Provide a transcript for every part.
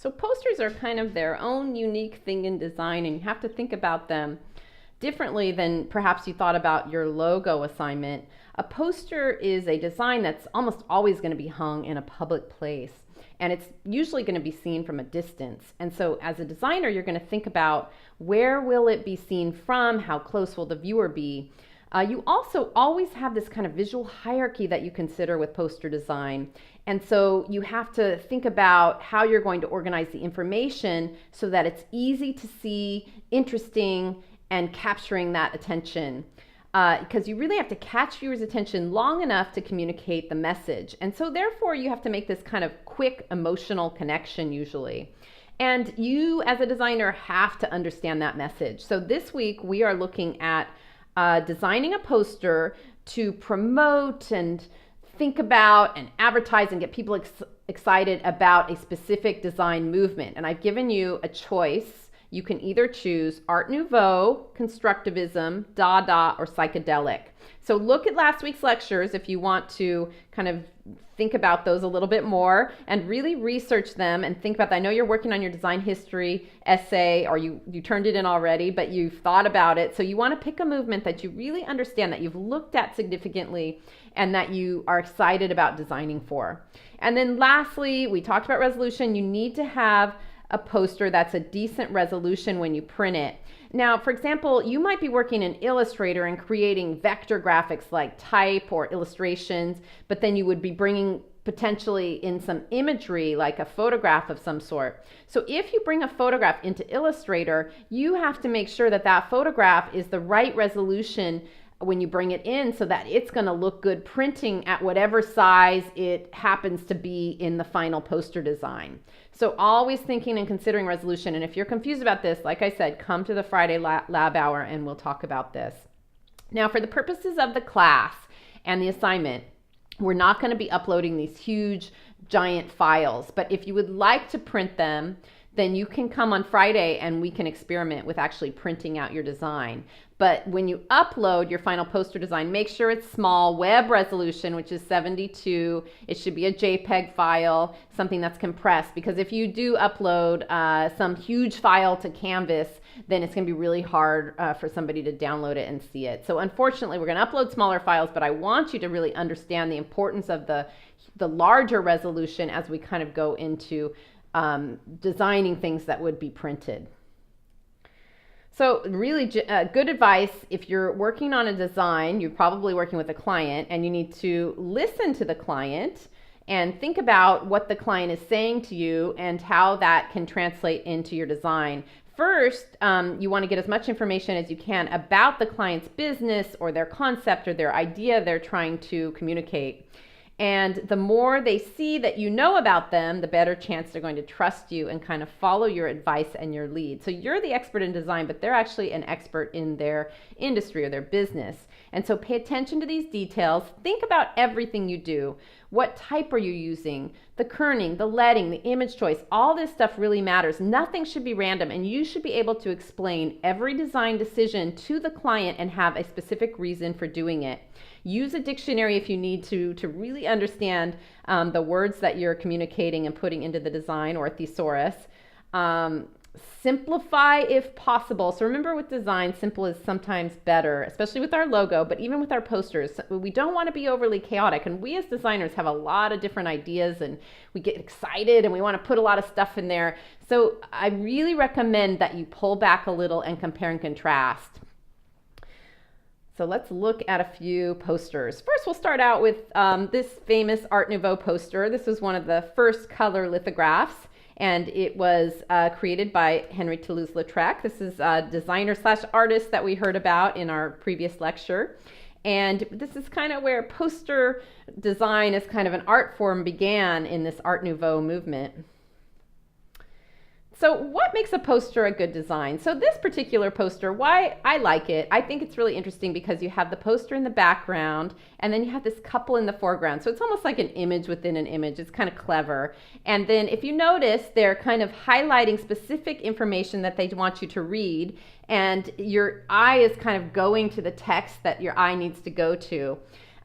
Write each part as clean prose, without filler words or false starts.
So posters are kind of their own unique thing in design, and you have to think about them differently than perhaps you thought about your logo assignment. A poster is a design that's almost always going to be hung in a public place, and it's usually going to be seen from a distance. And so as a designer, you're going to think about where will it be seen from, how close will the viewer be. You also always have this kind of visual hierarchy that you consider with poster design. And so you have to think about how you're going to organize the information so that it's easy to see, interesting, and capturing that attention. Because you really have to catch viewers' attention long enough to communicate the message. And so therefore you have to make this kind of quick emotional connection usually. And you as a designer have to understand that message. So this week we are looking at designing a poster to promote and think about and advertise and get people excited about a specific design movement. And I've given you a choice. You can either choose Art Nouveau, Constructivism, Dada, or Psychedelic. So look at last week's lectures if you want to kind of think about those a little bit more and really research them and think about that. I know you're working on your design history essay, or you turned it in already, but you've thought about it. So you want to pick a movement that you really understand, that you've looked at significantly, and that you are excited about designing for. And then lastly, we talked about resolution. You need to have a poster that's a decent resolution when you print it. Now, for example, you might be working in Illustrator and creating vector graphics like type or illustrations, but then you would be bringing potentially in some imagery like a photograph of some sort. So if you bring a photograph into Illustrator, you have to make sure that that photograph is the right resolution when you bring it in so that it's going to look good printing at whatever size it happens to be in the final poster design. So always thinking and considering resolution. And if you're confused about this, like I said, come to the Friday lab hour and we'll talk about this. Now, for the purposes of the class and the assignment, we're not going to be uploading these huge, giant files. But if you would like to print them, then you can come on Friday and we can experiment with actually printing out your design. But when you upload your final poster design, make sure it's small, web resolution, which is 72. It should be a JPEG file, something that's compressed, because if you do upload some huge file to Canvas, then it's going to be really hard for somebody to download it and see it. So unfortunately, we're going to upload smaller files, but I want you to really understand the importance of the larger resolution as we kind of go into designing things that would be printed. So really good advice if you're working on a design, you're probably working with a client and you need to listen to the client and think about what the client is saying to you and how that can translate into your design. First, you want to get as much information as you can about the client's business or their concept or their idea they're trying to communicate. And the more they see that you know about them, the better chance they're going to trust you and kind of follow your advice and your lead. So you're the expert in design, but they're actually an expert in their industry or their business. And so pay attention to these details. Think about everything you do. What type are you using? The kerning, the leading, the image choice, all this stuff really matters. Nothing should be random, and you should be able to explain every design decision to the client and have a specific reason for doing it. Use a dictionary if you need to really understand the words that you're communicating and putting into the design, or a thesaurus. Simplify if possible. So remember, with design, simple is sometimes better, especially with our logo, but even with our posters. We don't want to be overly chaotic, and we as designers have a lot of different ideas and we get excited and we want to put a lot of stuff in there. So I really recommend that you pull back a little and compare and contrast. So let's look at a few posters. First, we'll start out with this famous Art Nouveau poster. This was one of the first color lithographs, and it was created by Henry Toulouse-Lautrec. This is a designer/artist that we heard about in our previous lecture. And this is kind of where poster design as kind of an art form began in this Art Nouveau movement. So what makes a poster a good design? So this particular poster, why I like it, I think it's really interesting because you have the poster in the background and then you have this couple in the foreground. So it's almost like an image within an image. It's kind of clever. And then if you notice, they're kind of highlighting specific information that they want you to read, and your eye is kind of going to the text that your eye needs to go to.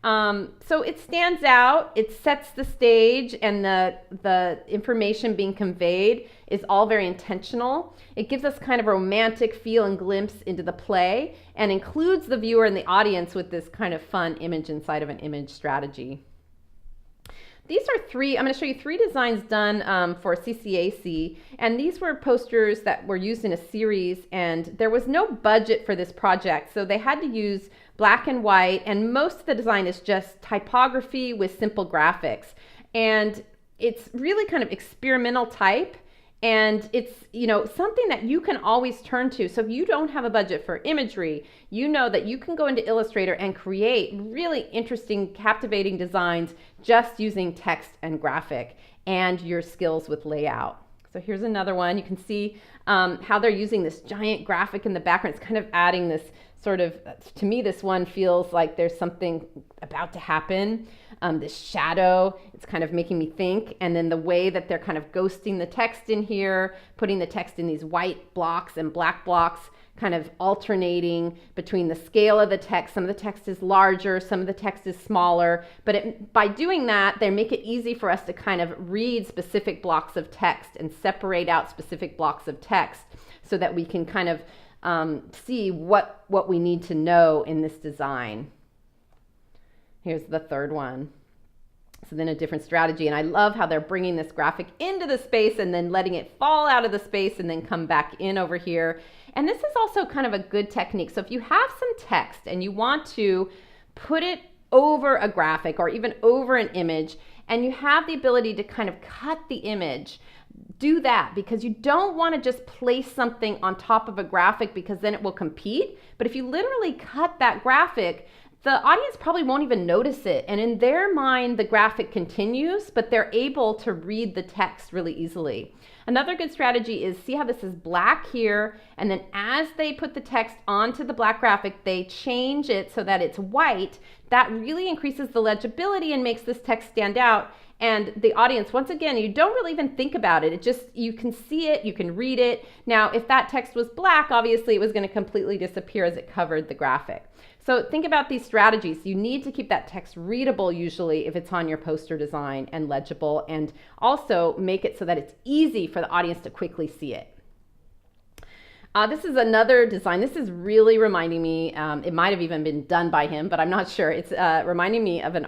So it stands out, it sets the stage, and the information being conveyed is all very intentional. It gives us kind of a romantic feel and glimpse into the play and includes the viewer and the audience with this kind of fun image inside of an image strategy. These are I'm going to show you 3 designs done for CCAC, and these were posters that were used in a series, and there was no budget for this project, so they had to use black and white, and most of the design is just typography with simple graphics. And it's really kind of experimental type, and it's, you know, something that you can always turn to. So if you don't have a budget for imagery, you know that you can go into Illustrator and create really interesting, captivating designs just using text and graphic and your skills with layout. So here's another one. You can see how they're using this giant graphic in the background. It's kind of adding this sort of, to me, this one feels like there's something about to happen. This shadow, it's kind of making me think. And then the way that they're kind of ghosting the text in here, putting the text in these white blocks and black blocks, kind of alternating between the scale of the text. Some of the text is larger, some of the text is smaller. But by doing that, they make it easy for us to kind of read specific blocks of text and separate out specific blocks of text so that we can kind of see what we need to know in this design. Here's the third one. So then a different strategy, and I love how they're bringing this graphic into the space and then letting it fall out of the space and then come back in over here. And this is also kind of a good technique. So if you have some text and you want to put it over a graphic or even over an image, and you have the ability to kind of cut the image, do that, because you don't want to just place something on top of a graphic because then it will compete. But if you literally cut that graphic, the audience probably won't even notice it. And in their mind, the graphic continues, but they're able to read the text really easily. Another good strategy is, see how this is black here, and then as they put the text onto the black graphic, they change it so that it's white. That really increases the legibility and makes this text stand out. And the audience, once again, you don't really even think about it. It just, you can see it, you can read it. Now, if that text was black, obviously it was going to completely disappear as it covered the graphic. So think about these strategies. You need to keep that text readable usually if it's on your poster design and legible, and also make it so that it's easy for the audience to quickly see it. This is another design. This is really reminding me, it might have even been done by him, but I'm not sure. It's reminding me of an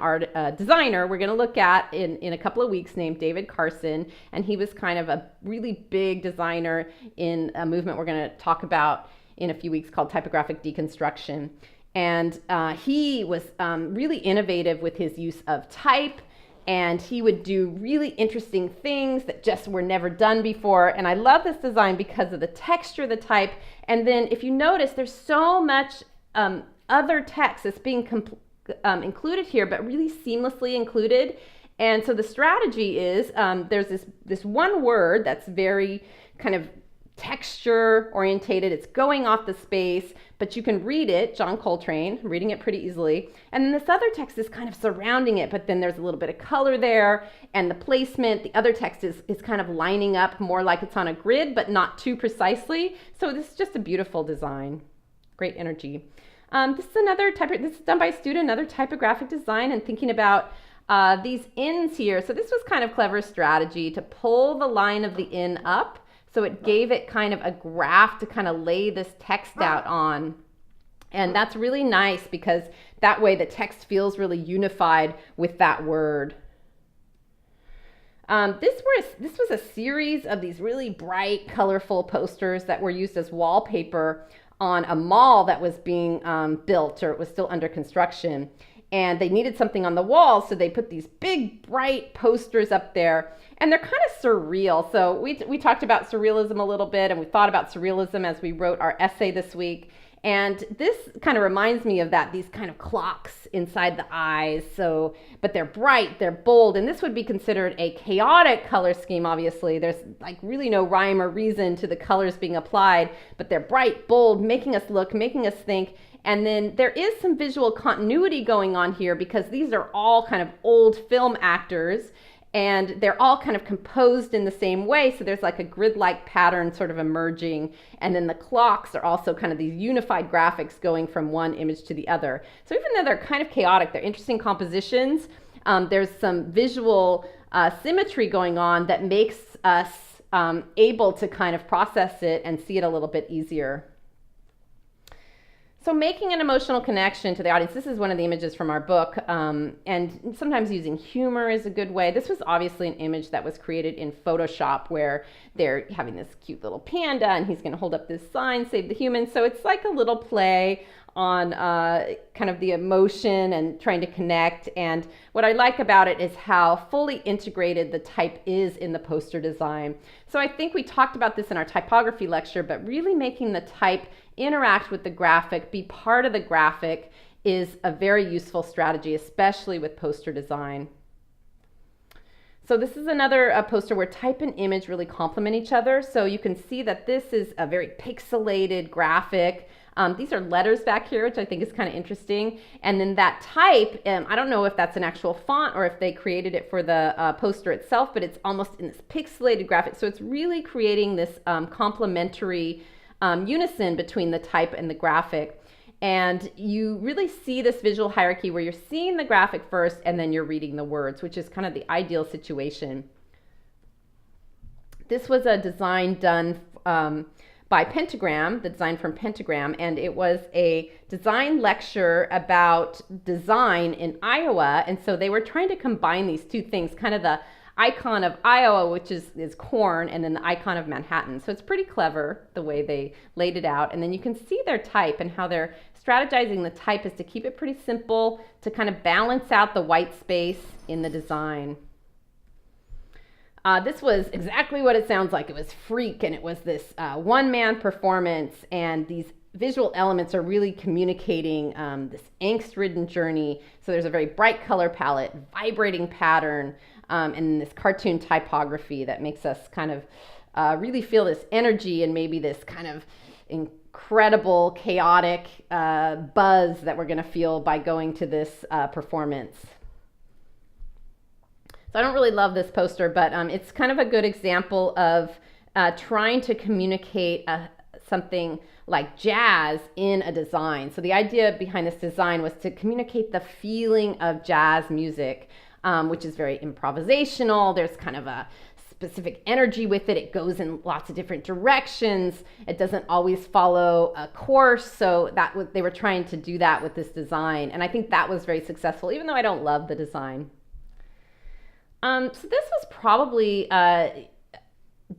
designer we're going to look at in a couple of weeks named David Carson. And he was kind of a really big designer in a movement we're going to talk about in a few weeks called typographic deconstruction. And he was really innovative with his use of type, and he would do really interesting things that just were never done before. And I love this design because of the texture of the type. And then if you notice, there's so much other text that's being included here, but really seamlessly included. And so the strategy is there's this one word that's very kind of texture orientated. It's going off the space, but you can read it, John Coltrane, reading it pretty easily. And then this other text is kind of surrounding it, but then there's a little bit of color there, and the placement, the other text is kind of lining up more like it's on a grid, but not too precisely. So this is just a beautiful design. Great energy. This is another this is done by a student, another typographic design, and thinking about these ins here. So this was kind of clever strategy to pull the line of the in up. So it gave it kind of a graph to kind of lay this text out on. And that's really nice because that way the text feels really unified with that word. This was a series of these really bright, colorful posters that were used as wallpaper on a mall that was being built, or it was still under construction. And they needed something on the wall, so they put these big, bright posters up there. And they're kind of surreal. So we talked about surrealism a little bit, and we thought about surrealism as we wrote our essay this week. And this kind of reminds me of that, these kind of clocks inside the eyes. So, but they're bright, they're bold, and this would be considered a chaotic color scheme, obviously. There's like really no rhyme or reason to the colors being applied, but they're bright, bold, making us look, making us think. And then there is some visual continuity going on here because these are all kind of old film actors. and they're all kind of composed in the same way. So there's like a grid-like pattern sort of emerging. And then the clocks are also kind of these unified graphics going from one image to the other. So even though they're kind of chaotic, they're interesting compositions. There's some visual symmetry going on that makes us able to kind of process it and see it a little bit easier. So making an emotional connection to the audience, this is one of the images from our book, and sometimes using humor is a good way. This was obviously an image that was created in Photoshop where they're having this cute little panda and he's going to hold up this sign, save the humans. So it's like a little play on kind of the emotion and trying to connect. And what I like about it is how fully integrated the type is in the poster design. So I think we talked about this in our typography lecture, but really making the type interact with the graphic, be part of the graphic, is a very useful strategy, especially with poster design. So this is another poster where type and image really complement each other. So you can see that this is a very pixelated graphic. These are letters back here, which I think is kind of interesting. And then that type, I don't know if that's an actual font or if they created it for the poster itself, but it's almost in this pixelated graphic. So it's really creating this complementary unison between the type and the graphic. And you really see this visual hierarchy where you're seeing the graphic first and then you're reading the words, which is kind of the ideal situation. This was a design done by Pentagram, the design from Pentagram, and it was a design lecture about design in Iowa. And so they were trying to combine these two things, kind of the icon of Iowa, which is corn, and then the icon of Manhattan. So it's pretty clever the way they laid it out. And then you can see their type and how they're strategizing the type is to keep it pretty simple, to kind of balance out the white space in the design. This was exactly what it sounds like. It was Freak, and it was this one-man performance, and these visual elements are really communicating this angst-ridden journey. So there's a very bright color palette, vibrating pattern, and this cartoon typography that makes us kind of really feel this energy and maybe this kind of incredible, chaotic buzz that we're going to feel by going to this performance. So I don't really love this poster, but it's kind of a good example of trying to communicate something like jazz in a design. So the idea behind this design was to communicate the feeling of jazz music, which is very improvisational. There's kind of a specific energy with it. It goes in lots of different directions. It doesn't always follow a course. So they were trying to do that with this design. And I think that was very successful, even though I don't love the design. So this was probably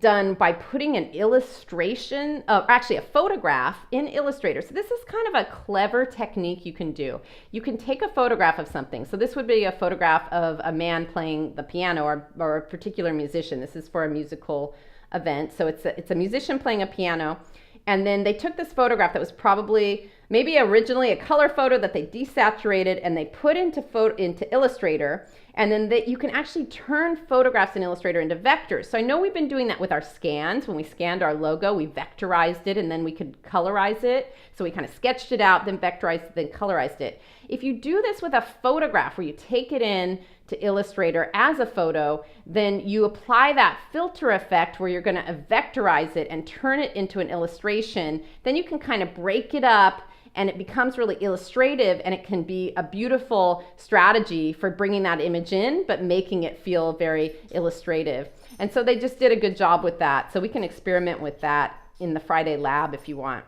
done by putting an illustration, actually a photograph in Illustrator. So this is kind of a clever technique you can do. You can take a photograph of something. So this would be a photograph of a man playing the piano or a particular musician. This is for a musical event. So it's a musician playing a piano. And then they took this photograph that was probably maybe originally a color photo that they desaturated and they put into Illustrator. And then you can actually turn photographs in Illustrator into vectors. So I know we've been doing that with our scans. When we scanned our logo, we vectorized it and then we could colorize it. So we kind of sketched it out, then vectorized it, then colorized it. If you do this with a photograph where you take it in to Illustrator as a photo, then you apply that filter effect where you're going to vectorize it and turn it into an illustration. Then you can kind of break it up and it becomes really illustrative, and it can be a beautiful strategy for bringing that image in, but making it feel very illustrative. And so they just did a good job with that. So we can experiment with that in the Friday lab if you want.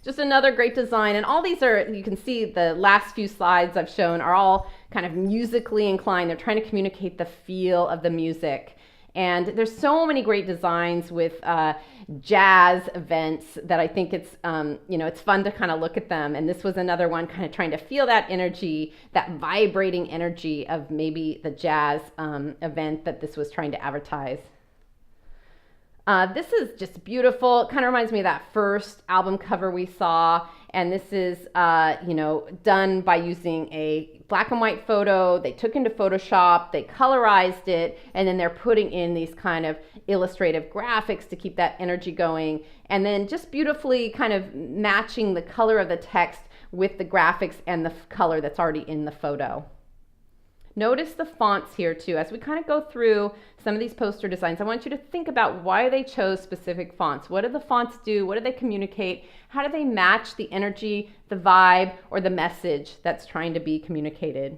Just another great design. And all these are, you can see the last few slides I've shown are all kind of musically inclined. They're trying to communicate the feel of the music. And there's so many great designs with jazz events that I think it's, it's fun to kind of look at them. And this was another one kind of trying to feel that energy, that vibrating energy of maybe the jazz event that this was trying to advertise. This is just beautiful. It kind of reminds me of that first album cover we saw. And this is, done by using a black and white photo. They took into Photoshop, they colorized it, and then they're putting in these kind of illustrative graphics to keep that energy going. And then just beautifully kind of matching the color of the text with the graphics and the color that's already in the photo. Notice the fonts here too. As we kind of go through some of these poster designs, I want you to think about why they chose specific fonts. What do the fonts do? What do they communicate? How do they match the energy, the vibe, or the message that's trying to be communicated?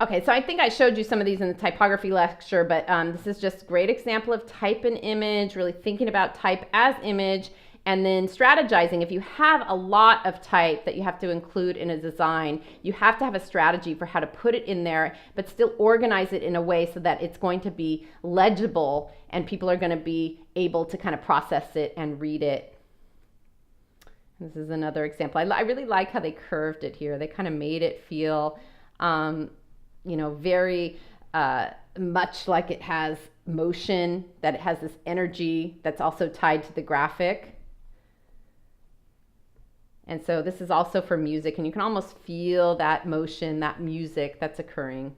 Okay, so I think I showed you some of these in the typography lecture, but this is just a great example of type and image, really thinking about type as image, and then strategizing. If you have a lot of type that you have to include in a design, you have to have a strategy for how to put it in there, but still organize it in a way so that it's going to be legible and people are going to be able to kind of process it and read it. This is another example. I really like how they curved it here. They kind of made it feel very much like it has motion, that it has this energy that's also tied to the graphic. And so this is also for music, and you can almost feel that motion, that music that's occurring.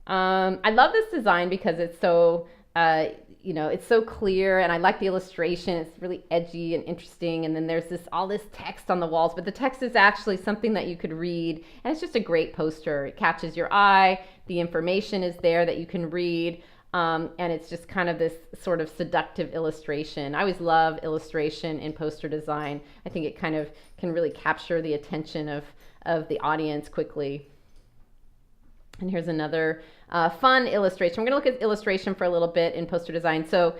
I love this design because it's so, it's so clear, and I like the illustration. It's really edgy and interesting. And then there's all this text on the walls, but the text is actually something that you could read, and it's just a great poster. It catches your eye. The information is there that you can read. And it's just kind of this sort of seductive illustration. I always love illustration in poster design. I think it kind of can really capture the attention of the audience quickly. And here's another fun illustration. We're going to look at illustration for a little bit in poster design. So,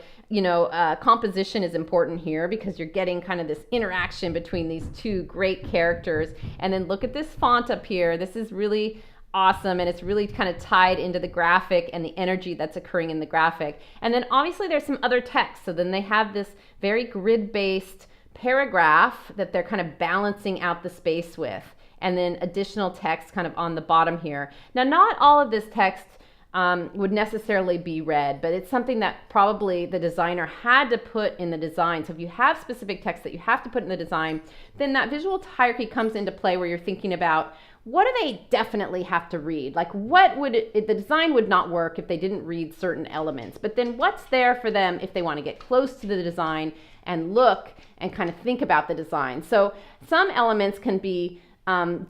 composition is important here because you're getting kind of this interaction between these two great characters. And then look at this font up here. This is really awesome, and it's really kind of tied into the graphic and the energy that's occurring in the graphic. And then obviously there's some other text. So then they have this very grid-based paragraph that they're kind of balancing out the space with, and then additional text kind of on the bottom here. Now, not all of this text would necessarily be read, but it's something that probably the designer had to put in the design. So if you have specific text that you have to put in the design, then that visual hierarchy comes into play where you're thinking about, what do they definitely have to read? Like, the design would not work if they didn't read certain elements, but then what's there for them if they want to get close to the design and look and kind of think about the design? So some elements can be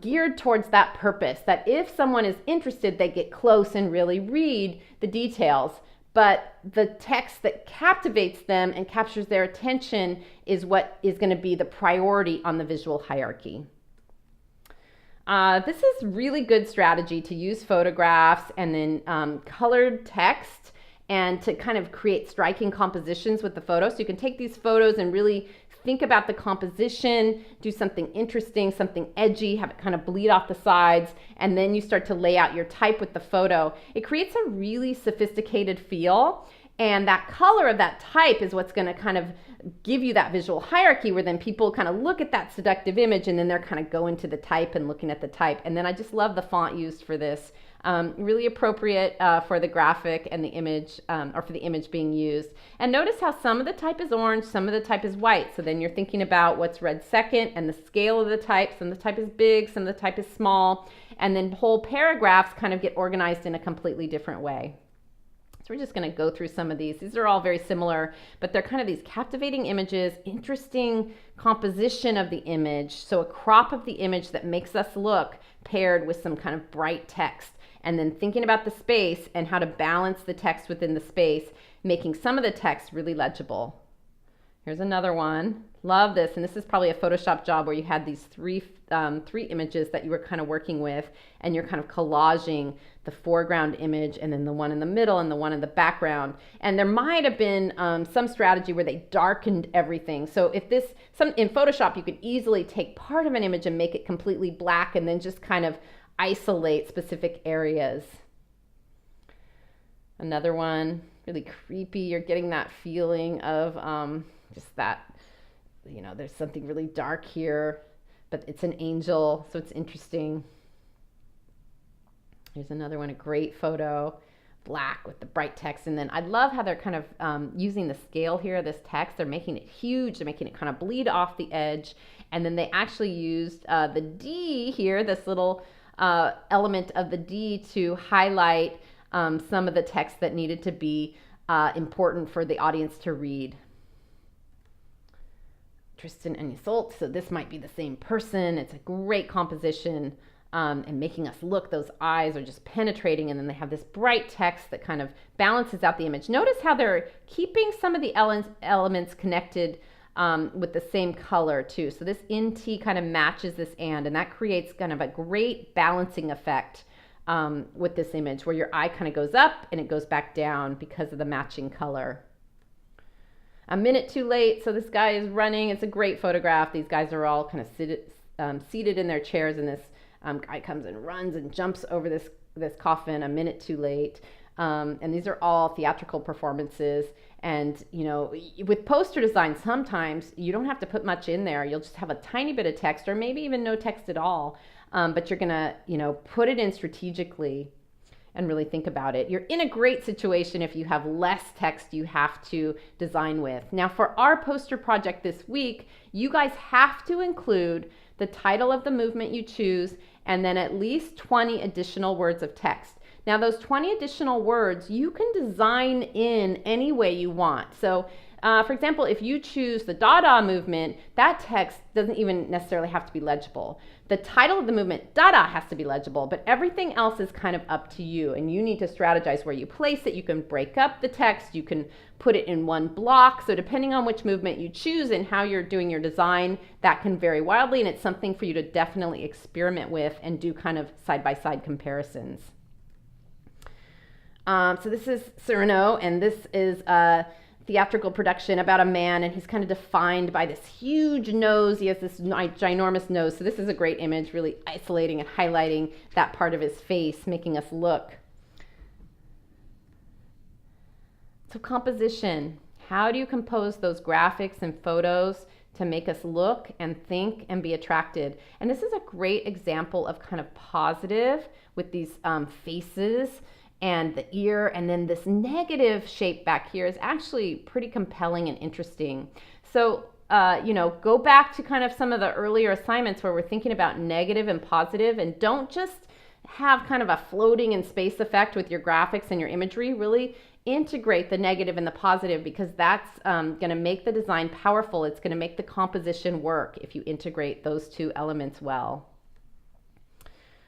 geared towards that purpose, that if someone is interested, they get close and really read the details. But the text that captivates them and captures their attention is what is going to be the priority on the visual hierarchy. This is really good strategy to use photographs and then colored text and to kind of create striking compositions with the photos. So you can take these photos and really think about the composition, do something interesting, something edgy, have it kind of bleed off the sides, and then you start to lay out your type with the photo. It creates a really sophisticated feel, and that color of that type is what's going to kind of give you that visual hierarchy where then people kind of look at that seductive image and then they're kind of going to the type and looking at the type. And then I just love the font used for this. Really appropriate for the graphic and the image, or for the image being used. And notice how some of the type is orange, some of the type is white. So then you're thinking about what's read second and the scale of the type. Some of the type is big, some of the type is small. And then whole paragraphs kind of get organized in a completely different way. So we're just going to go through some of these. These are all very similar, but they're kind of these captivating images, interesting composition of the image. So a crop of the image that makes us look paired with some kind of bright text. And then thinking about the space and how to balance the text within the space, making some of the text really legible. Here's another one. Love this. And this is probably a Photoshop job where you had these three images that you were kind of working with, and you're kind of collaging the foreground image and then the one in the middle and the one in the background. And there might have been some strategy where they darkened everything. So if in Photoshop, you could easily take part of an image and make it completely black and then just kind of isolate specific areas. Another one, really creepy. You're getting that feeling of just that, there's something really dark here, but it's an angel, so it's interesting. Here's another one, a great photo, black with the bright text. And then I love how they're kind of using the scale here, this text. They're making it huge. They're making it kind of bleed off the edge. And then they actually used the D here, this little element of the D, to highlight some of the text that needed to be important for the audience to read. Tristan and Isolde, so this might be the same person. It's a great composition. and making us look. Those eyes are just penetrating, and then they have this bright text that kind of balances out the image. Notice how they're keeping some of the elements connected with the same color too. So this int kind of matches this and that creates kind of a great balancing effect with this image where your eye kind of goes up and it goes back down because of the matching color. A minute too late, so this guy is running. It's a great photograph. These guys are all kind of seated in their chairs, and this guy comes and runs and jumps over this coffin a minute too late. And these are all theatrical performances. And, you know, with poster design, sometimes you don't have to put much in there. You'll just have a tiny bit of text or maybe even no text at all. But you're going to, you know, put it in strategically and really think about it. You're in a great situation if you have less text you have to design with. Now, for our poster project this week, you guys have to include the title of the movement you choose and then at least 20 additional words of text. Now, those 20 additional words, you can design in any way you want. So, for example, if you choose the Dada movement, that text doesn't even necessarily have to be legible. The title of the movement, Dada, has to be legible, but everything else is kind of up to you, and you need to strategize where you place it. You can break up the text, you can put it in one block. So depending on which movement you choose and how you're doing your design, that can vary wildly, and it's something for you to definitely experiment with and do kind of side-by-side comparisons. So this is Cyrano, and this is a theatrical production about a man, and he's kind of defined by this huge nose. He has this ginormous nose. So this is a great image, really isolating and highlighting that part of his face, making us look. So composition. How do you compose those graphics and photos to make us look and think and be attracted? And this is a great example of kind of positive with these faces and the ear, and then this negative shape back here is actually pretty compelling and interesting. So, you know, go back to kind of some of the earlier assignments where we're thinking about negative and positive, and don't just have kind of a floating in space effect with your graphics and your imagery. Really integrate the negative and the positive, because that's going to make the design powerful. It's going to make the composition work if you integrate those two elements well.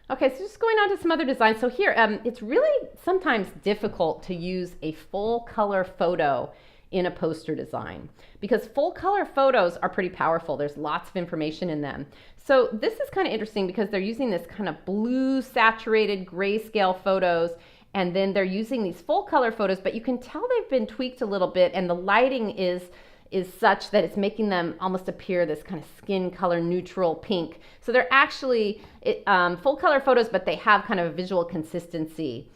Okay, so just going on to some other designs. So here, it's really sometimes difficult to use a full color photo in a poster design because full color photos are pretty powerful. There's lots of information in them. So this is kind of interesting because they're using this kind of blue saturated grayscale photos, and then they're using these full color photos, but you can tell they've been tweaked a little bit, and the lighting is such that it's making them almost appear this kind of skin color neutral pink. So they're actually full color photos, but they have kind of a visual consistency.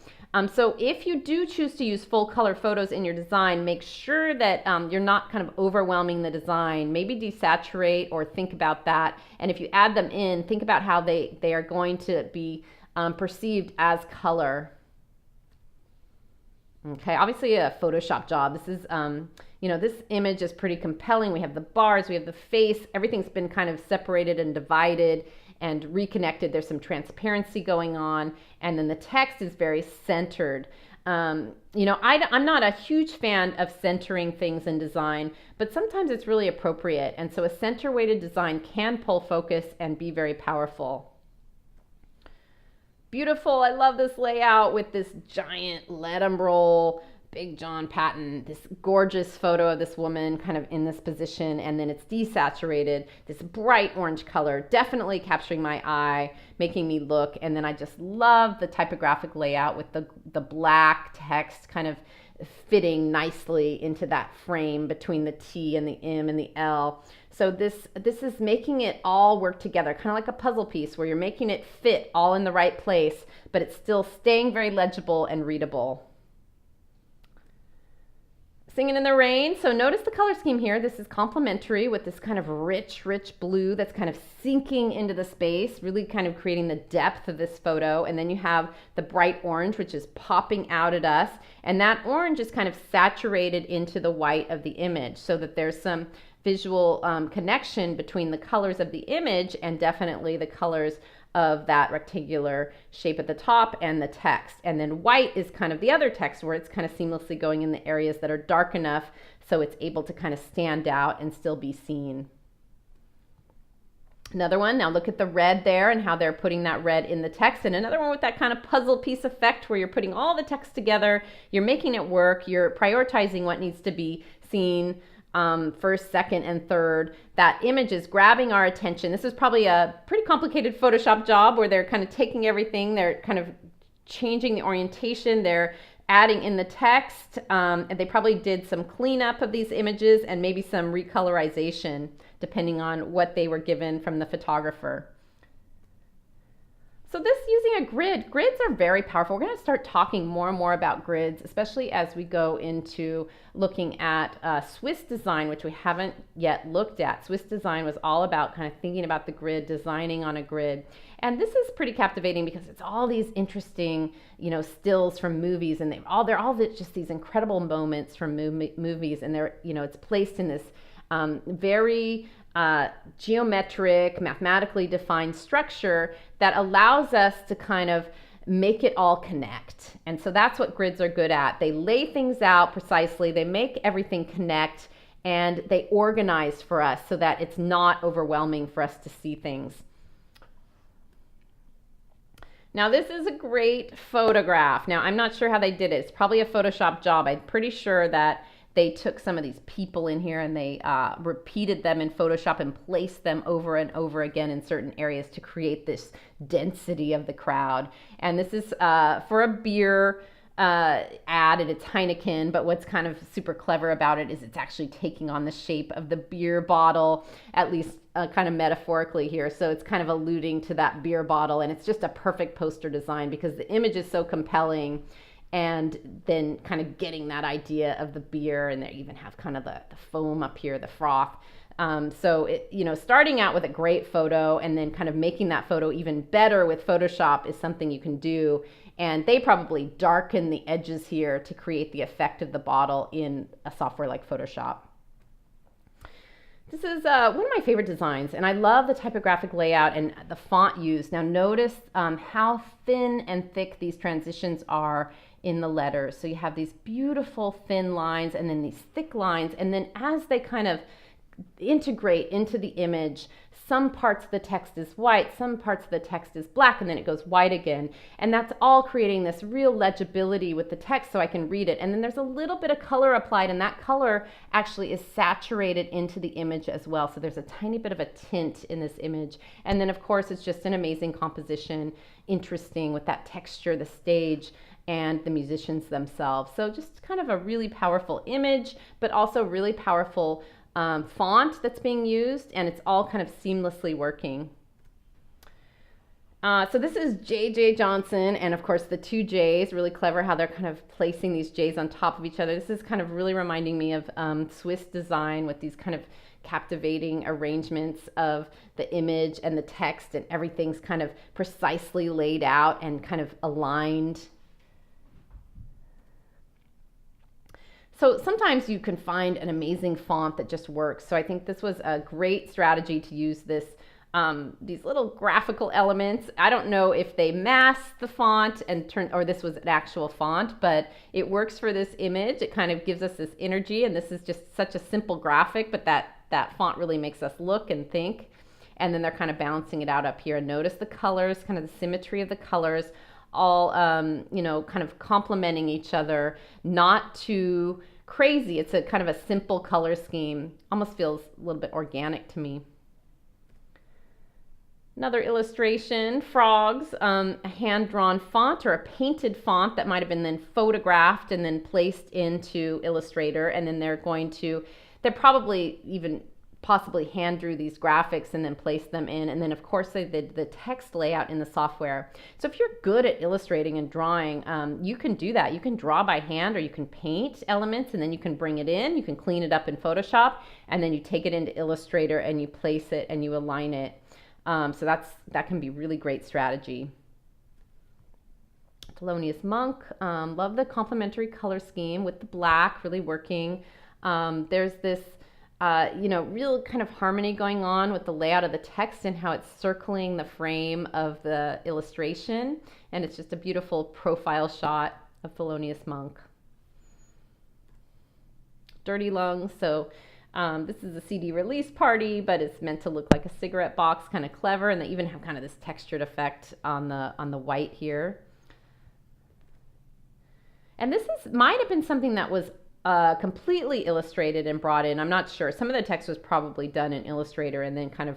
So if you do choose to use full color photos in your design, make sure that you're not kind of overwhelming the design. Maybe desaturate or think about that. And if you add them in, think about how they are going to be perceived as color. Okay, obviously a Photoshop job. This is, you know, this image is pretty compelling. We have the bars, we have the face, everything's been kind of separated and divided and reconnected. There's some transparency going on, and then the text is very centered. You know, I'm not a huge fan of centering things in design, but sometimes it's really appropriate. And so a center-weighted design can pull focus and be very powerful. Beautiful. I love this layout with this giant let 'em roll, Big John Patton, this gorgeous photo of this woman kind of in this position, and then it's desaturated, this bright orange color, definitely capturing my eye, making me look. And then I just love the typographic layout with the black text kind of fitting nicely into that frame between the T and the M and the L. So this is making it all work together, kind of like a puzzle piece where you're making it fit all in the right place, but it's still staying very legible and readable. Singing in the Rain. So notice the color scheme here. This is complementary with this kind of rich blue that's kind of sinking into the space, really kind of creating the depth of this photo. And then you have the bright orange, which is popping out at us. And that orange is kind of saturated into the white of the image so that there's some visual connection between the colors of the image and definitely the colors of that rectangular shape at the top and the text. And then white is kind of the other text where it's kind of seamlessly going in the areas that are dark enough so it's able to kind of stand out and still be seen. Another one, now look at the red there and how they're putting that red in the text. And another one with that kind of puzzle piece effect where you're putting all the text together, you're making it work, you're prioritizing what needs to be seen first, second, and third. That image is grabbing our attention. This is probably a pretty complicated Photoshop job where they're kind of taking everything, they're kind of changing the orientation, they're adding in the text, and they probably did some cleanup of these images and maybe some recolorization depending on what they were given from the photographer. So this using a grid, grids are very powerful. We're going to start talking more and more about grids, especially as we go into looking at Swiss design, which we haven't yet looked at. Swiss design was all about kind of thinking about the grid, designing on a grid. And this is pretty captivating because it's all these interesting, stills from movies, and they're all just these incredible moments from movies, and they're, it's placed in this very geometric, mathematically defined structure that allows us to kind of make it all connect. And so that's what grids are good at. They lay things out precisely, they make everything connect, and they organize for us so that it's not overwhelming for us to see things. Now this is a great photograph. Now I'm not sure how they did it. It's probably a Photoshop job. I'm pretty sure that they took some of these people in here and they repeated them in Photoshop and placed them over and over again in certain areas to create this density of the crowd. And this is for a beer ad, and it's Heineken, but what's kind of super clever about it is it's actually taking on the shape of the beer bottle, at least kind of metaphorically here. So it's kind of alluding to that beer bottle, and it's just a perfect poster design because the image is so compelling, and then kind of getting that idea of the beer, and they even have kind of the foam up here, the froth. So starting out with a great photo and then kind of making that photo even better with Photoshop is something you can do. And they probably darken the edges here to create the effect of the bottle in a software like Photoshop. This is one of my favorite designs, and I love the typographic layout and the font used. Now notice how thin and thick these transitions are in the letters. So you have these beautiful thin lines and then these thick lines, and then as they kind of integrate into the image, some parts of the text is white, some parts of the text is black, and then it goes white again. And that's all creating this real legibility with the text so I can read it. And then there's a little bit of color applied, and that color actually is saturated into the image as well. So there's a tiny bit of a tint in this image. And then of course it's just an amazing composition, interesting with that texture, the stage, and the musicians themselves. So just kind of a really powerful image, but also really powerful font that's being used, and it's all kind of seamlessly working. So this is J.J. Johnson, and of course the two J's, really clever how they're kind of placing these J's on top of each other. This is kind of really reminding me of Swiss design with these kind of captivating arrangements of the image and the text, and everything's kind of precisely laid out and kind of aligned. So sometimes you can find an amazing font that just works. So I think this was a great strategy to use this, these little graphical elements. I don't know if they masked the font and or this was an actual font, but it works for this image. It kind of gives us this energy, and this is just such a simple graphic, but that font really makes us look and think. And then they're kind of balancing it out up here. And notice the colors, kind of the symmetry of the colors, all kind of complementing each other, not too crazy. It's a kind of a simple color scheme. Almost feels a little bit organic to me. Another illustration, frogs, a hand-drawn font or a painted font that might have been then photographed and then placed into Illustrator, and then they're probably even possibly hand drew these graphics and then placed them in, and then of course they did the text layout in the software. So if you're good at illustrating and drawing, you can do that. You can draw by hand, or you can paint elements and then you can bring it in, you can clean it up in Photoshop, and then you take it into Illustrator and you place it and you align it. So that can be really great strategy. Thelonious Monk, love the complementary color scheme with the black really working. There's this real kind of harmony going on with the layout of the text and how it's circling the frame of the illustration. And it's just a beautiful profile shot of Thelonious Monk. Dirty Lungs. So This is a CD release party, but it's meant to look like a cigarette box, kind of clever. And they even have kind of this textured effect on the white here. And this might have been something that was completely illustrated and brought in. I'm not sure. Some of the text was probably done in Illustrator and then kind of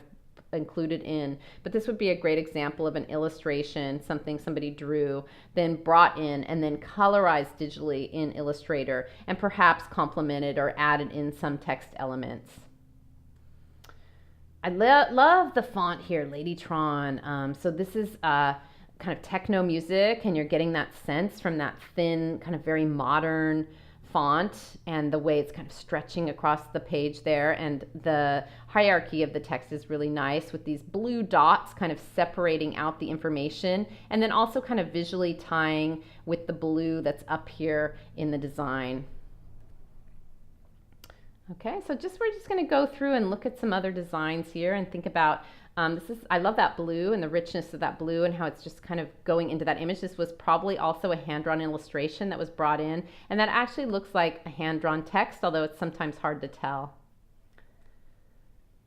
included in, but this would be a great example of an illustration, something somebody drew, then brought in and then colorized digitally in Illustrator and perhaps complemented or added in some text elements. I love the font here, Ladytron. So this is kind of techno music, and you're getting that sense from that thin, kind of very modern font and the way it's kind of stretching across the page there. And the hierarchy of the text is really nice with these blue dots kind of separating out the information and then also kind of visually tying with the blue that's up here in the design. Okay, so we're just going to go through and look at some other designs here and think about I love that blue and the richness of that blue and how it's just kind of going into that image. This was probably also a hand-drawn illustration that was brought in, and that actually looks like a hand-drawn text, although it's sometimes hard to tell.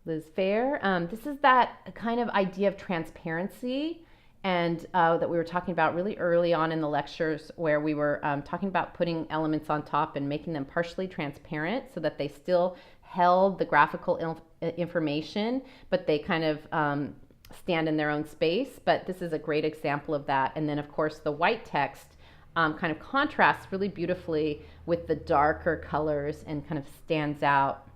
Liz Fair, this is that kind of idea of transparency and that we were talking about really early on in the lectures, where we were talking about putting elements on top and making them partially transparent so that they still held the graphical information, but they kind of stand in their own space. But this is a great example of that. And then, of course, the white text kind of contrasts really beautifully with the darker colors and kind of stands out.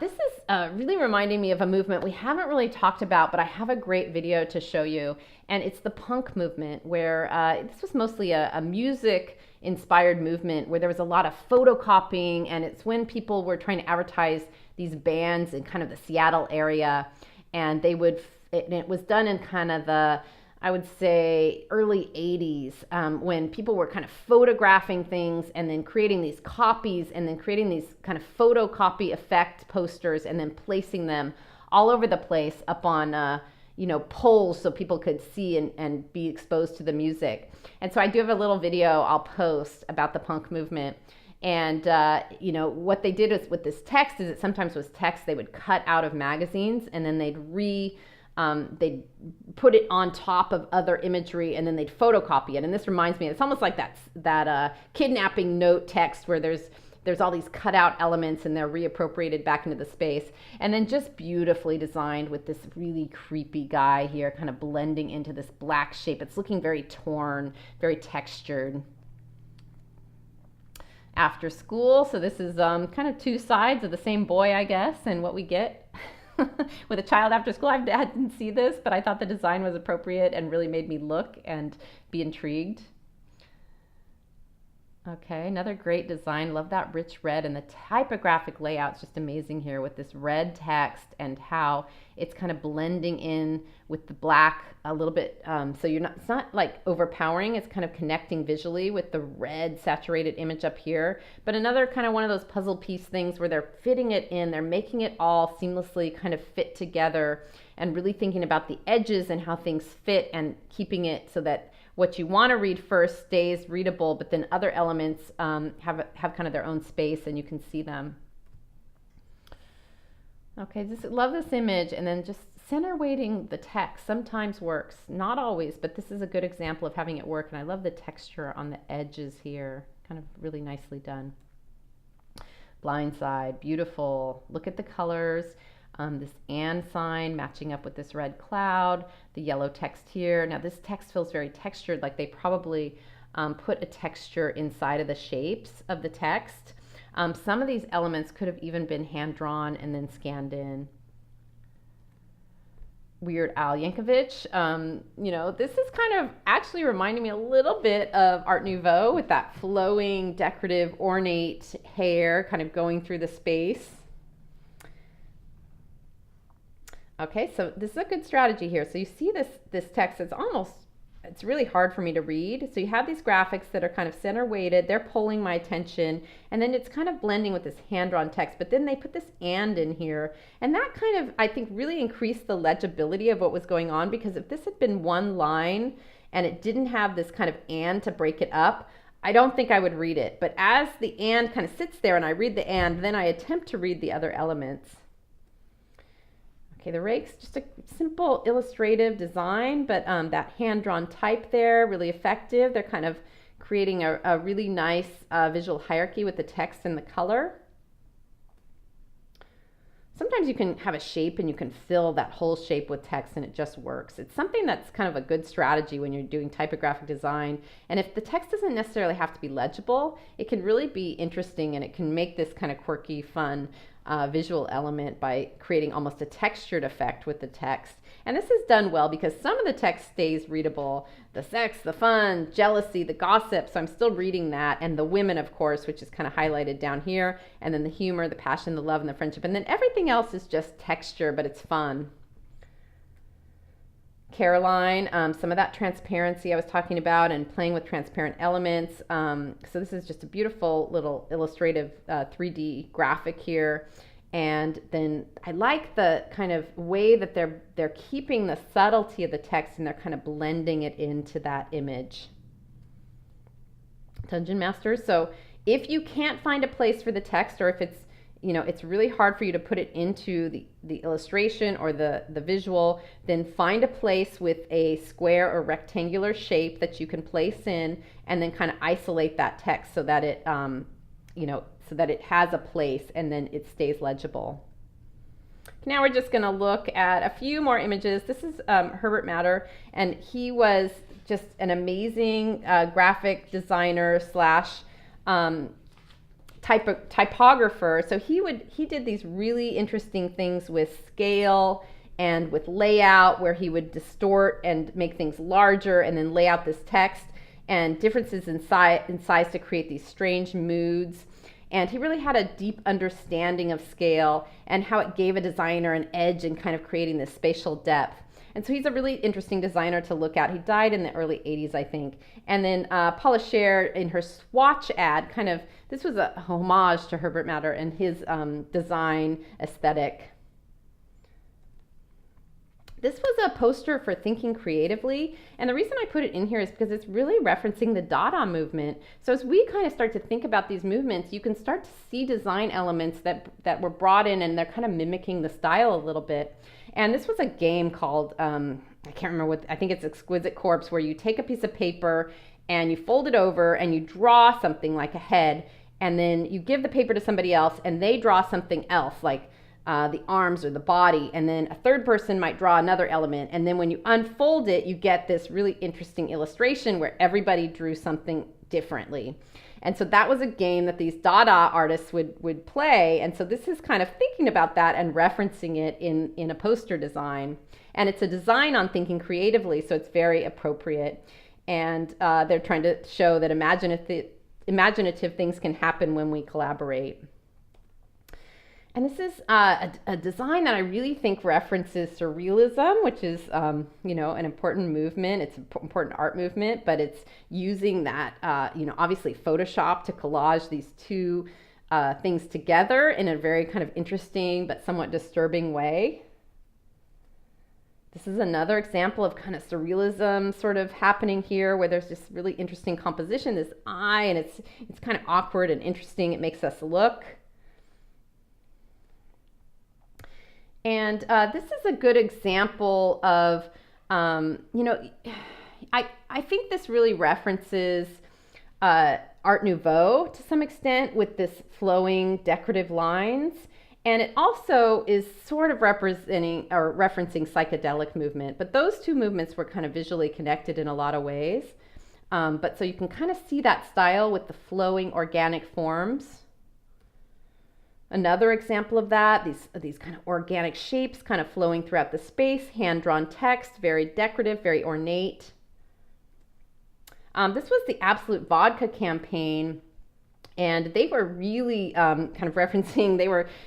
This is really reminding me of a movement we haven't really talked about, but I have a great video to show you. And it's the punk movement, where this was mostly a music-inspired movement where there was a lot of photocopying, and it's when people were trying to advertise these bands in kind of the Seattle area, and it was done in kind of the, I would say, early 80s, when people were kind of photographing things and then creating these copies and then creating these kind of photocopy effect posters and then placing them all over the place up on poles so people could see and be exposed to the music. And so I do have a little video I'll post about the punk movement. And, what they did with this text is it sometimes was text they would cut out of magazines, and then they'd put it on top of other imagery, and then they'd photocopy it. And this reminds me, it's almost like that kidnapping note text where there's all these cutout elements and they're reappropriated back into the space, and then just beautifully designed with this really creepy guy here kind of blending into this black shape. It's looking very torn, very textured. After school, so this is kind of two sides of the same boy, I guess, and what we get with a child after school. I didn't see this, but I thought the design was appropriate and really made me look and be intrigued. Okay, another great design. Love that rich red, and the typographic layout's just amazing here with this red text and how it's kind of blending in with the black a little bit. So it's not like overpowering. It's kind of connecting visually with the red saturated image up here. But another kind of one of those puzzle piece things where they're fitting it in, they're making it all seamlessly kind of fit together and really thinking about the edges and how things fit and keeping it so that what you want to read first stays readable, but then other elements have kind of their own space and you can see them. Okay, love this image, and then just center weighting the text sometimes works, not always, but this is a good example of having it work, and I love the texture on the edges here, kind of really nicely done. Blind side, beautiful. Look at the colors. This and sign matching up with this red cloud, the yellow text here. Now this text feels very textured, like they probably put a texture inside of the shapes of the text. Some of these elements could have even been hand-drawn and then scanned in. Weird Al Yankovic. This is kind of actually reminding me a little bit of Art Nouveau with that flowing, decorative, ornate hair kind of going through the space. Okay, so this is a good strategy here. So you see this text, it's really hard for me to read. So you have these graphics that are kind of center weighted, they're pulling my attention, and then it's kind of blending with this hand-drawn text, but then they put this and in here, and that kind of, I think, really increased the legibility of what was going on, because if this had been one line and it didn't have this kind of and to break it up, I don't think I would read it. But as the and kind of sits there and I read the and, then I attempt to read the other elements. Okay, the rake's just a simple illustrative design, but that hand-drawn type there, really effective. They're kind of creating a really nice visual hierarchy with the text and the color. Sometimes you can have a shape and you can fill that whole shape with text and it just works. It's something that's kind of a good strategy when you're doing typographic design. And if the text doesn't necessarily have to be legible, it can really be interesting and it can make this kind of quirky, fun visual element by creating almost a textured effect with the text. And this is done well because some of the text stays readable. The sex, the fun, jealousy, the gossip, so I'm still reading that. And the women, of course, which is kind of highlighted down here. And then the humor, the passion, the love, and the friendship. And then everything else is just texture, but it's fun. Caroline, some of that transparency I was talking about and playing with transparent elements. So this is just a beautiful little illustrative 3D graphic here. And then I like the kind of way that they're keeping the subtlety of the text and they're kind of blending it into that image. Dungeon Masters. So if you can't find a place for the text, or if it's, you know, it's really hard for you to put it into the illustration or the visual, then find a place with a square or rectangular shape that you can place in and then kind of isolate that text so that it, you know, so that it has a place and then it stays legible. Now we're just going to look at a few more images. This is Herbert Matter, and he was just an amazing graphic designer slash typographer. So he did these really interesting things with scale and with layout, where he would distort and make things larger and then lay out this text and differences in size to create these strange moods. And he really had a deep understanding of scale and how it gave a designer an edge in kind of creating this spatial depth. And so he's a really interesting designer to look at. He died in the early 80s, I think. And then Paula Scher, in her Swatch ad, kind of, this was a homage to Herbert Matter and his design aesthetic. This was a poster for Thinking Creatively, and the reason I put it in here is because it's really referencing the Dada movement. So as we kind of start to think about these movements, you can start to see design elements that were brought in, and they're kind of mimicking the style a little bit. And this was a game called, I can't remember what, I think it's Exquisite Corpse, where you take a piece of paper and you fold it over and you draw something like a head, and then you give the paper to somebody else and they draw something else, like the arms or the body, and then a third person might draw another element, and then when you unfold it, you get this really interesting illustration where everybody drew something differently. And so that was a game that these Dada artists would play, and so this is kind of thinking about that and referencing it in a poster design. And it's a design on Thinking Creatively, so it's very appropriate. And they're trying to show that imaginative things can happen when we collaborate. And this is a design that I really think references surrealism, which is, you know, an important movement. It's an important art movement, but it's using that, you know, obviously Photoshop to collage these two things together in a very kind of interesting but somewhat disturbing way. This is another example of kind of surrealism sort of happening here, where there's this really interesting composition, this eye, and it's kind of awkward and interesting. It makes us look. And this is a good example of, you know, I think this really references Art Nouveau to some extent with this flowing decorative lines. And it also is sort of representing or referencing psychedelic movement. But those two movements were kind of visually connected in a lot of ways. But so you can kind of see that style with the flowing organic forms. Another example of that, these kind of organic shapes kind of flowing throughout the space, hand-drawn text, very decorative, very ornate. This was the Absolute Vodka campaign, and they were really kind of referencing,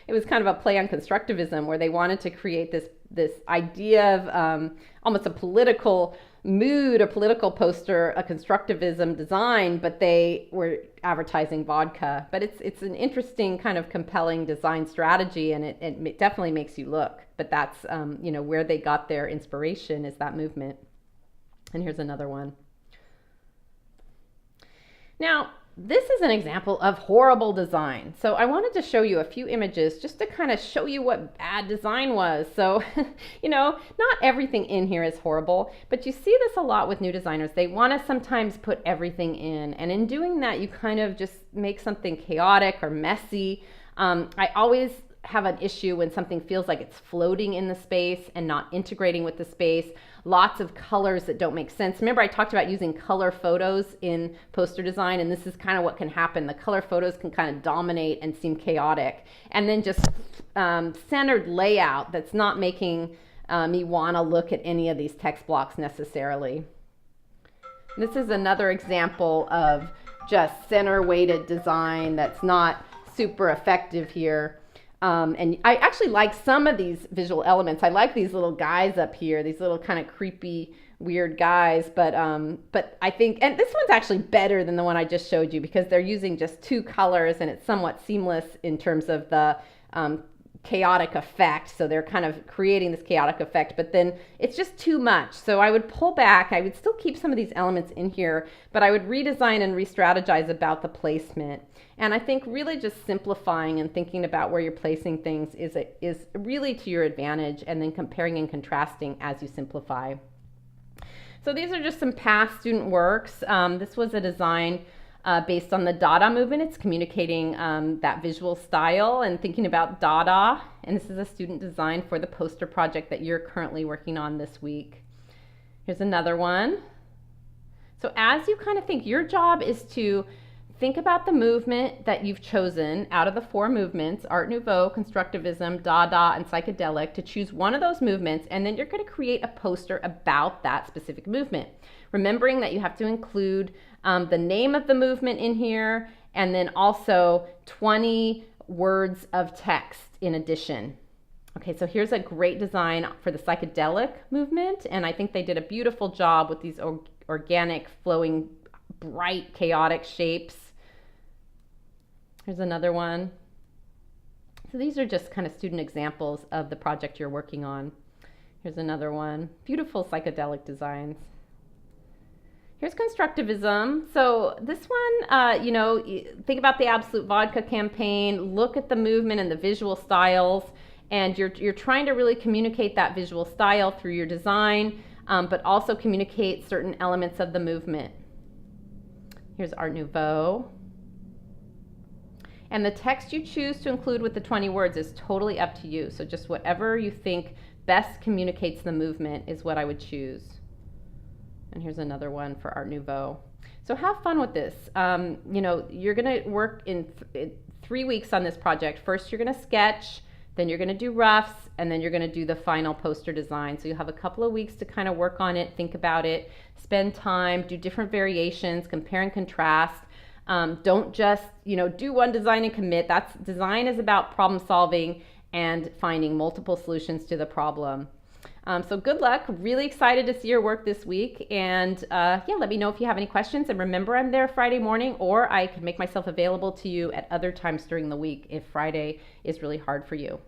it was kind of a play on constructivism, where they wanted to create this idea of almost a political mood, a political poster, a constructivism design, but they were advertising vodka. But it's an interesting kind of compelling design strategy, and it definitely makes you look. But that's you know, where they got their inspiration is that movement. And here's another one. Now, this is an example of horrible design. So I wanted to show you a few images just to kind of show you what bad design was. So, not everything in here is horrible, but you see this a lot with new designers. They want to sometimes put everything in, and in doing that, you kind of just make something chaotic or messy. I always have an issue when something feels like it's floating in the space and not integrating with the space. Lots of colors that don't make sense. Remember, I talked about using color photos in poster design, and this is kind of what can happen. The color photos can kind of dominate and seem chaotic. And then just centered layout that's not making me want to look at any of these text blocks necessarily. This is another example of just center weighted design that's not super effective here. And I actually like some of these visual elements. I like these little guys up here, these little kind of creepy, weird guys. But I think, and this one's actually better than the one I just showed you because they're using just two colors and it's somewhat seamless in terms of the chaotic effect. So they're kind of creating this chaotic effect, but then it's just too much. So I would pull back. I would still keep some of these elements in here, but I would redesign and re-strategize about the placement. And I think really just simplifying and thinking about where you're placing things is really to your advantage, and then comparing and contrasting as you simplify. So these are just some past student works. This was a design based on the Dada movement. It's communicating that visual style and thinking about Dada. And this is a student design for the poster project that you're currently working on this week. Here's another one. So as you kind of think, your job is to think about the movement that you've chosen out of the four movements: Art Nouveau, Constructivism, Dada, and Psychedelic, to choose one of those movements, and then you're going to create a poster about that specific movement. Remembering that you have to include the name of the movement in here, and then also 20 words of text in addition. Okay, so here's a great design for the psychedelic movement, and I think they did a beautiful job with these organic, flowing, bright, chaotic shapes. Here's another one. So these are just kind of student examples of the project you're working on. Here's another one. Beautiful psychedelic designs. Here's Constructivism. So this one, think about the Absolute Vodka campaign, look at the movement and the visual styles, and you're trying to really communicate that visual style through your design, but also communicate certain elements of the movement. Here's Art Nouveau. And the text you choose to include with the 20 words is totally up to you. So just whatever you think best communicates the movement is what I would choose. And here's another one for Art Nouveau. So have fun with this. You're going to work in 3 weeks on this project. First, you're going to sketch, then you're going to do roughs, and then you're going to do the final poster design. So you'll have a couple of weeks to kind of work on it, think about it, spend time, do different variations, compare and contrast. Don't just, do one design and commit. Design is about problem solving and finding multiple solutions to the problem. So good luck. Really excited to see your work this week. And let me know if you have any questions. And remember, I'm there Friday morning, or I can make myself available to you at other times during the week if Friday is really hard for you.